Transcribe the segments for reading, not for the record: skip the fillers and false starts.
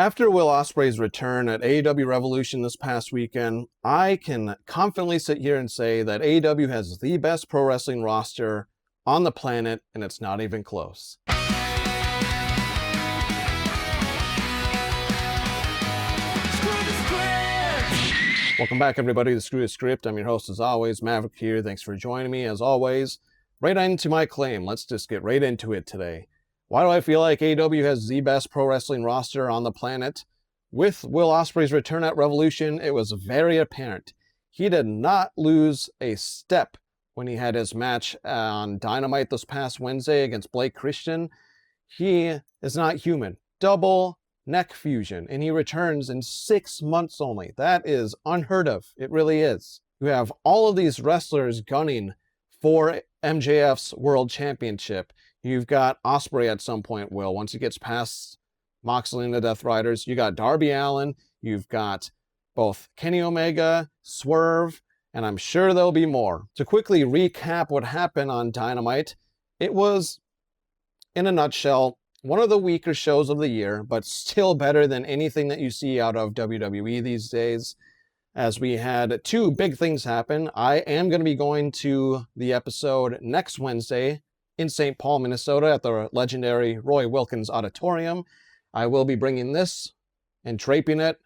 After Will Ospreay's return at AEW Revolution this past weekend, I can confidently sit here and say that AEW has the best pro wrestling roster on the planet, and it's not even close. Welcome back, everybody, to Screw the Script. I'm your host, as always, Maverick here. Thanks for joining me, as always. Right into my claim. Let's just get right into it today. Why do I feel like AEW has the best pro wrestling roster on the planet? With Will Ospreay's return at Revolution, it was very apparent. He did not lose a step when he had his match on Dynamite this past Wednesday against Blake Christian. He is not human. Double neck fusion, and he returns in 6 months only. That is unheard of. It really is. You have all of these wrestlers gunning for MJF's World Championship. You've got Ospreay at some point, Will, once he gets past Moxley and the Death Riders. You got Darby Allin. You've got both Kenny Omega, Swerve, and I'm sure there'll be more. To quickly recap what happened on Dynamite, it was, in a nutshell, one of the weaker shows of the year, but still better than anything that you see out of WWE these days, as we had two big things happen. I am going to be going to the episode next Wednesday in St. Paul, Minnesota at the legendary Roy Wilkins Auditorium. I will be bringing this and draping it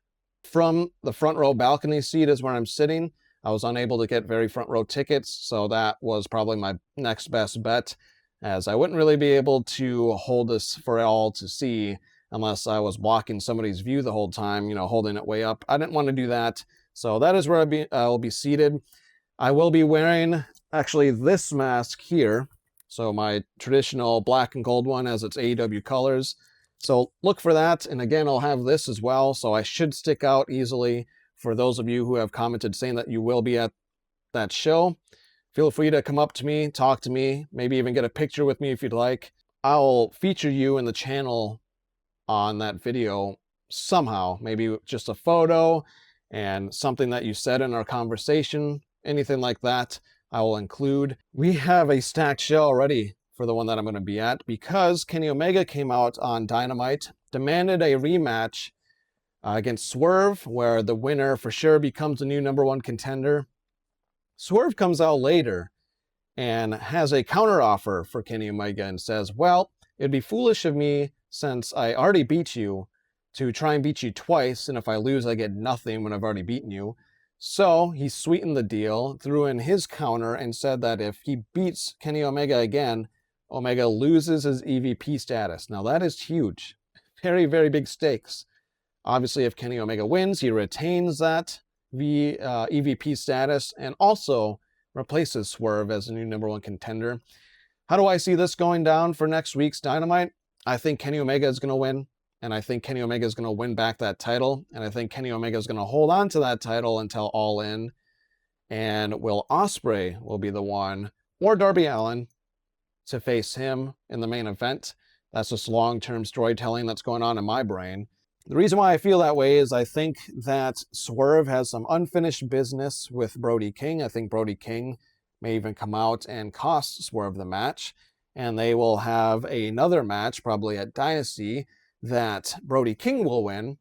from the front row balcony seat is where I'm sitting. I was unable to get very front row tickets, so that was probably my next best bet, as I wouldn't really be able to hold this for all to see unless I was blocking somebody's view the whole time, holding it way up. I didn't want to do that, so that is where I'll be seated. I will be wearing, actually, this mask here, so my traditional black and gold one as its AEW colors. So look for that, and again, I'll have this as well, so I should stick out easily for those of you who have commented saying that you will be at that show. Feel free to come up to me, talk to me, maybe even get a picture with me if you'd like. I'll feature you in the channel on that video somehow, maybe just a photo and something that you said in our conversation, anything like that, I will include. We have a stacked show already for the one that I'm going to be at because Kenny Omega came out on Dynamite, demanded a rematch against Swerve, where the winner for sure becomes the new #1 contender. Swerve comes out later and has a counteroffer for Kenny Omega and says, well, it'd be foolish of me, since I already beat you, to try and beat you twice, and if I lose, I get nothing when I've already beaten you. So he sweetened the deal, threw in his counter, and said that if he beats Kenny Omega again, Omega loses his EVP status. Now that is huge. Very, very big stakes. Obviously, if Kenny Omega wins, he retains that EVP status and also replaces Swerve as the new #1 contender. How do I see this going down for next week's Dynamite? I think Kenny Omega is going to win, and I think Kenny Omega is going to win back that title, and I think Kenny Omega is going to hold on to that title until All In, and Will Ospreay will be the one, or Darby Allin, to face him in the main event. That's just long-term storytelling that's going on in my brain. The reason why I feel that way is I think that Swerve has some unfinished business with Brody King. I think Brody King may even come out and cost Swerve the match, and they will have another match, probably at Dynasty, that Brody King will win,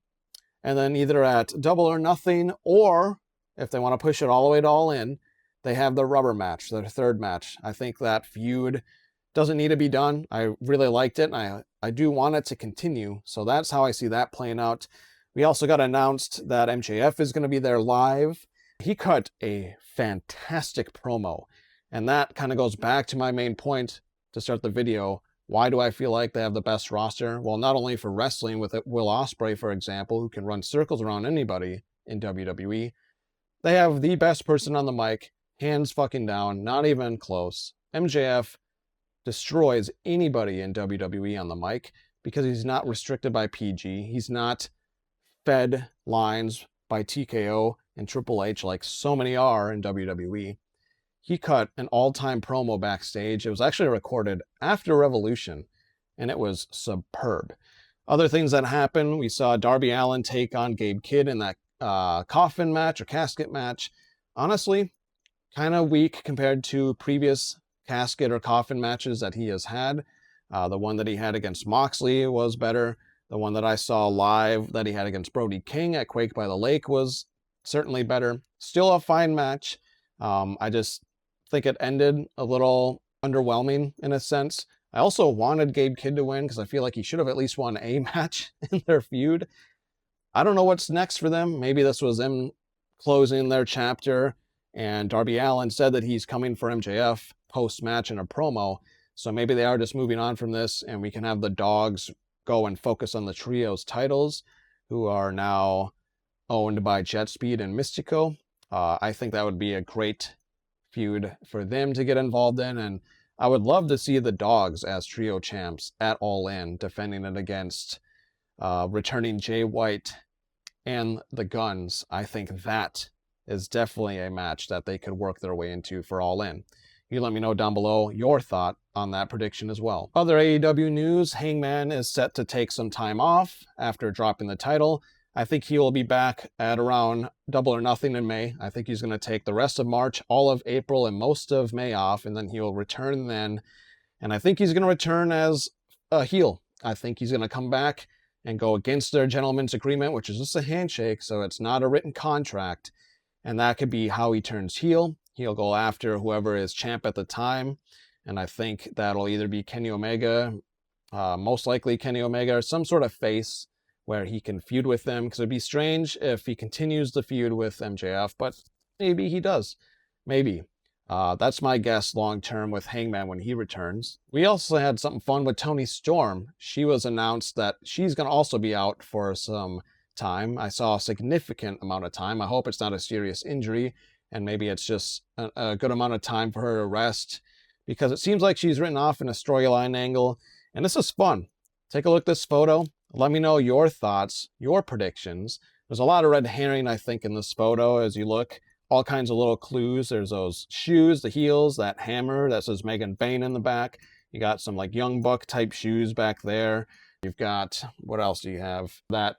and then either at Double or Nothing, or if they want to push it all the way to All In, they have the rubber match, their third match. I think that feud doesn't need to be done. I really liked it, and I do want it to continue, so that's how I see that playing out. We also got announced that MJF is going to be there live. He cut a fantastic promo, and that kind of goes back to my main point to start the video. Why do I feel like they have the best roster? Well, not only for wrestling with Will Ospreay, for example, who can run circles around anybody in WWE, they have the best person on the mic, hands fucking down, not even close. MJF destroys anybody in WWE on the mic because he's not restricted by PG. He's not fed lines by TKO and Triple H like so many are in WWE. He cut an all-time promo backstage. It was actually recorded after Revolution, and it was superb. Other things that happened, we saw Darby Allin take on Gabe Kidd in that coffin match or casket match. Honestly, kind of weak compared to previous casket or coffin matches that he has had. The one that he had against Moxley was better. The one that I saw live that he had against Brody King at Quake by the Lake was certainly better. Still a fine match. I just think it ended a little underwhelming in a sense. I also wanted Gabe Kidd to win because I feel like he should have at least won a match in their feud. I don't know what's next for them. Maybe this was them closing their chapter, and Darby Allin said that he's coming for MJF post-match in a promo. So maybe they are just moving on from this, and we can have the Dogs go and focus on the trios titles, who are now owned by Jet Speed and Mystico. I think that would be a great feud for them to get involved in, and I would love to see the Dogs as trio champs at All In, defending it against returning Jay White and the Guns. I think that is definitely a match that they could work their way into for All In. You let me know down below your thought on that prediction as well. Other AEW news, Hangman is set to take some time off after dropping the title. I think he will be back at around Double or Nothing in May. I think he's going to take the rest of March, all of April, and most of May off, and then he will return then. And I think he's going to return as a heel. I think he's going to come back and go against their gentleman's agreement, which is just a handshake, so it's not a written contract. And that could be how he turns heel. He'll go after whoever is champ at the time, and I think that'll either be Kenny Omega, most likely Kenny Omega, or some sort of face where he can feud with them, because it'd be strange if he continues the feud with MJF, but maybe he does. Maybe. That's my guess long-term with Hangman when he returns. We also had something fun with Toni Storm. She was announced that she's going to also be out for some time. I saw a significant amount of time. I hope it's not a serious injury, and maybe it's just a good amount of time for her to rest, because it seems like she's written off in a storyline angle, and this is fun. Take a look at this photo. Let me know your thoughts, your predictions. There's a lot of red herring, I think, in this photo as you look. All kinds of little clues. There's those shoes, the heels, that hammer that says Megan Bayne in the back. You got some like Young Buck type shoes back there. You've got, what else do you have? That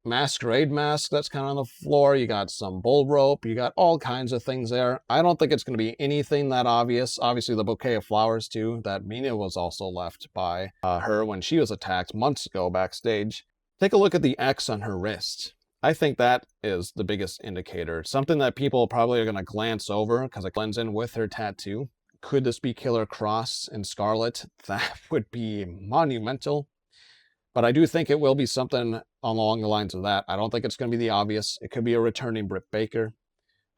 masquerade mask that's kind of on the floor. You got some bull rope. You got all kinds of things there. I don't think it's going to be anything that obvious. Obviously the bouquet of flowers too, that Mina was also left by her when she was attacked months ago backstage. Take a look at the X on her wrist. I think that is the biggest indicator. Something that people probably are going to glance over because it blends in with her tattoo. Could this be Killer Cross and Scarlet? That would be monumental. But I do think it will be something along the lines of that. I don't think it's going to be the obvious. It could be a returning Britt Baker,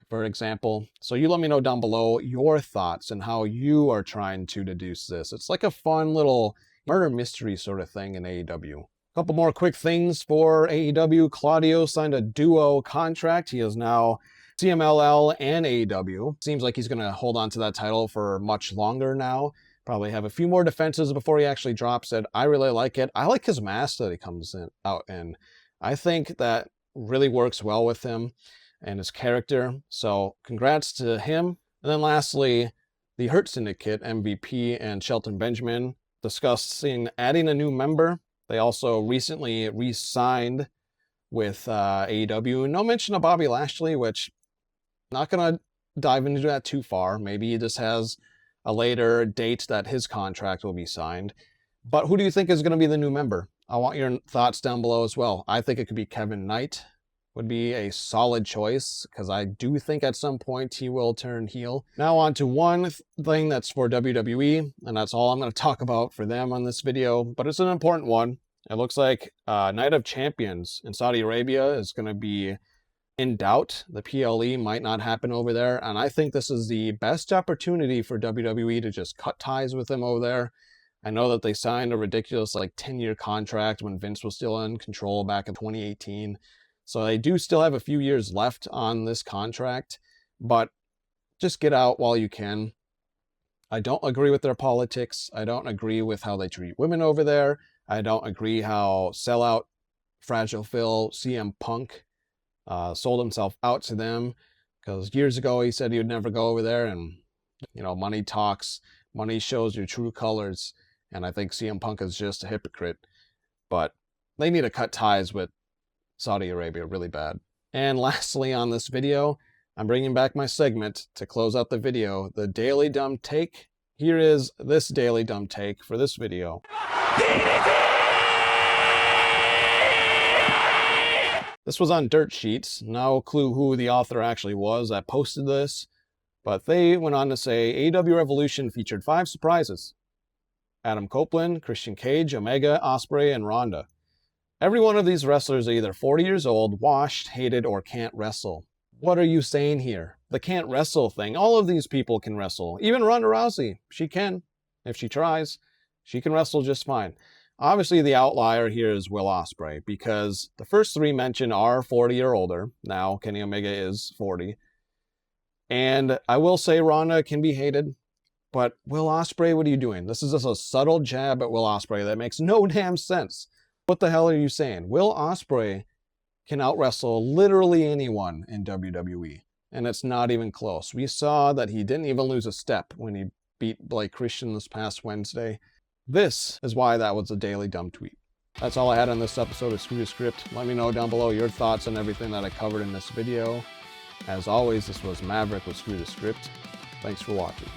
for example. So you let me know down below your thoughts and how you are trying to deduce this. It's like a fun little murder mystery sort of thing in AEW. A couple more quick things for AEW. Claudio signed a duo contract. He is now CMLL and AEW. Seems like he's going to hold on to that title for much longer now. Probably have a few more defenses before he actually drops it. I really like it. I like his mask that he comes out in. I think that really works well with him and his character. So congrats to him. And then lastly, the Hurt Syndicate, MVP and Shelton Benjamin, discussing adding a new member. They also recently re-signed with AEW. No mention of Bobby Lashley, which not going to dive into that too far. Maybe he just has a later date that his contract will be signed. But who do you think is going to be the new member? I want your thoughts down below as well. I think it could be Kevin Knight. Would be a solid choice because I do think at some point he will turn heel. Now on to one thing that's for WWE, and that's all I'm going to talk about for them on this video, but it's an important one. It looks like Night of Champions in Saudi Arabia is going to be in doubt. The PLE might not happen over there, and I think this is the best opportunity for WWE to just cut ties with them over there. I know that they signed a ridiculous 10-year contract when Vince was still in control back in 2018, so they do still have a few years left on this contract, but just get out while you can. I don't agree with their politics. I don't agree with how they treat women over there. I don't agree how sellout Fragile Phil CM Punk sold himself out to them, because years ago he said he would never go over there, and money talks, money shows your true colors, and I think CM Punk is just a hypocrite. But they need to cut ties with Saudi Arabia really bad. And lastly on this video, I'm bringing back my segment to close out the video, the Daily Dumb Take. Here is this Daily Dumb Take for this video. This was on Dirt Sheets. No clue who the author actually was that posted this, but they went on to say AEW Revolution featured 5 surprises: Adam Copeland, Christian Cage, Omega, Ospreay, and Ronda. Every one of these wrestlers are either 40 years old, washed, hated, or can't wrestle. What are you saying here? The can't wrestle thing. All of these people can wrestle. Even Ronda Rousey. She can. If she tries, she can wrestle just fine. Obviously, the outlier here is Will Ospreay, because the first 3 mentioned are 40 or older. Now, Kenny Omega is 40. And I will say Ronda can be hated, but Will Ospreay, what are you doing? This is just a subtle jab at Will Ospreay that makes no damn sense. What the hell are you saying? Will Ospreay can out-wrestle literally anyone in WWE, and it's not even close. We saw that he didn't even lose a step when he beat Blake Christian this past Wednesday. This is why that was a Daily Dumb Tweet. That's all I had on this episode of Screw the Script. Let me know down below your thoughts on everything that I covered in this video. As always, this was Maverick with Screw the Script. Thanks for watching.